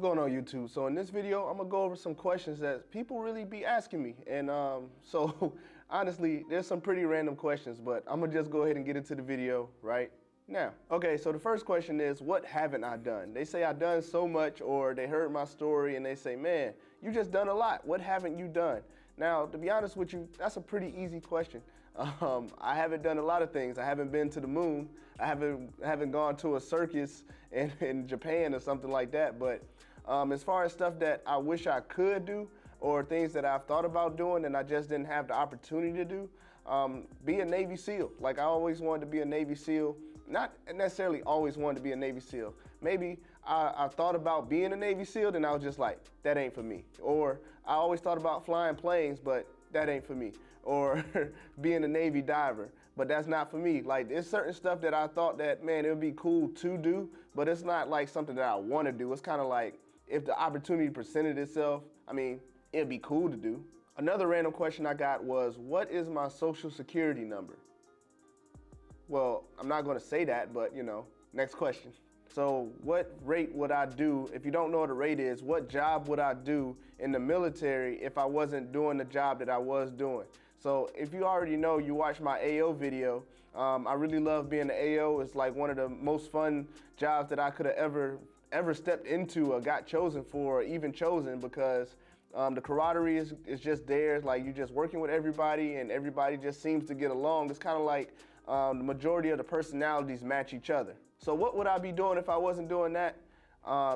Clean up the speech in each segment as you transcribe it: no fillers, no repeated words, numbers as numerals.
going on, YouTube? So in this video, I'm gonna go over some questions that people really be asking me. And so honestly, there's some pretty random questions, but I'm gonna just go ahead and get into the video right now. Okay, so the first question is, what haven't I done? They say I've done so much, or they heard my story and they say, man, you just done a lot. What haven't you done? Now, to be honest with you, that's a pretty easy question. I haven't done a lot of things. I haven't been to the moon. I haven't gone to a circus in Japan or something like that. But as far as stuff that I wish I could do, or things that I've thought about doing and I just didn't have the opportunity to do, be a Navy SEAL. Like, I always wanted to be a Navy SEAL. Not necessarily always wanted to be a Navy SEAL. Maybe I thought about being a Navy SEAL, then I was just like, that ain't for me. Or I always thought about flying planes, but that ain't for me. Or being a Navy diver, but that's not for me. Like, there's certain stuff that I thought that, man, it would be cool to do, but it's not like something that I want to do. It's kind of like, if the opportunity presented itself, I mean, it'd be cool to do. Another random question I got was, what is my social security number? Well, I'm not going to say that, but you know, next question. So what rate would I do? If you don't know what a rate is, what job would I do in the military if I wasn't doing the job that I was doing? So if you already know, you watched my AO video. I really love being an AO. It's like one of the most fun jobs that I could have ever stepped into or got chosen for, or even chosen, because the camaraderie is just there. It's like you're just working with everybody and everybody just seems to get along. It's kind of like the majority of the personalities match each other. So what would I be doing if I wasn't doing that?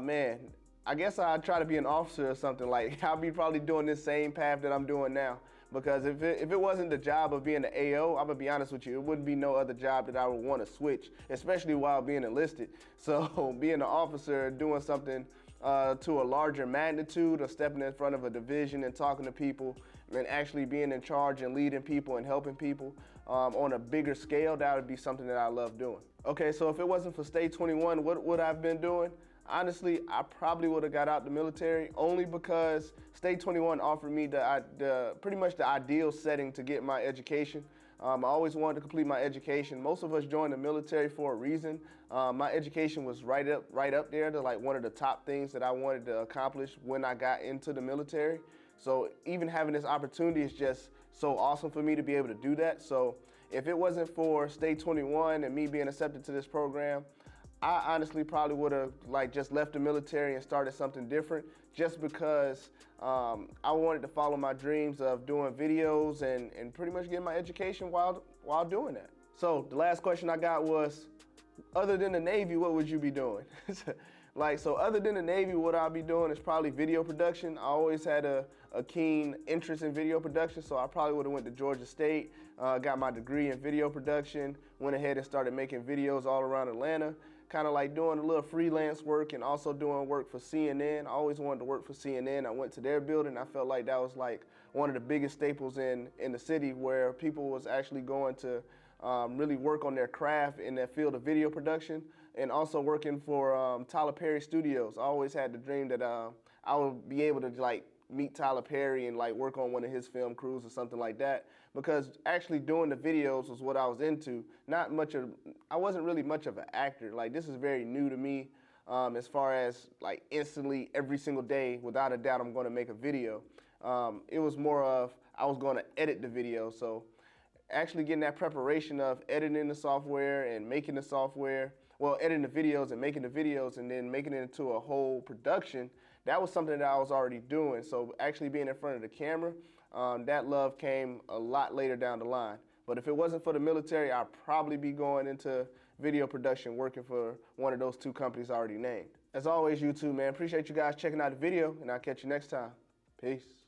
Man, I guess I'd try to be an officer or something. Like, I'll be probably doing this same path that I'm doing now. Because if it wasn't the job of being an AO, I'm gonna be honest with you, it wouldn't be no other job that I would want to switch, especially while being enlisted. So being an officer, doing something to a larger magnitude, or stepping in front of a division and talking to people and actually being in charge and leading people and helping people on a bigger scale, that would be something that I love doing. Okay, so if it wasn't for Stay 21, what would I have been doing? Honestly, I probably would have got out the military, only because Stay 21 offered me pretty much the ideal setting to get my education. I always wanted to complete my education. Most of us joined the military for a reason. My education was right up there to like one of the top things that I wanted to accomplish when I got into the military. So even having this opportunity is just so awesome for me to be able to do that. So if it wasn't for Stay 21 and me being accepted to this program, I honestly probably would have just left the military and started something different, just because I wanted to follow my dreams of doing videos and pretty much getting my education while doing that. So the last question I got was, other than the Navy, what would you be doing? So other than the Navy, what I'll be doing is probably video production. I always had a keen interest in video production, so I probably would have went to Georgia State, got my degree in video production, went ahead and started making videos all around Atlanta, kind of like doing a little freelance work and also doing work for CNN. I always wanted to work for CNN. I went to their building. I felt like that was like one of the biggest staples in the city, where people was actually going to really work on their craft in that field of video production, and also working for Tyler Perry Studios. I always had the dream that I would be able to meet Tyler Perry and work on one of his film crews or something like that, because actually doing the videos was what I was into. I wasn't really much of an actor. Like, this is very new to me, as far as instantly every single day, without a doubt, I'm going to make a video. It was more of, I was going to edit the video. So actually getting that preparation of editing the software and making the software, well, editing the videos and making the videos and then making it into a whole production, that was something that I was already doing. So actually being in front of the camera, that love came a lot later down the line. But if it wasn't for the military, I'd probably be going into video production, working for one of those two companies I already named. As always, YouTube, man, appreciate you guys checking out the video, and I'll catch you next time. Peace.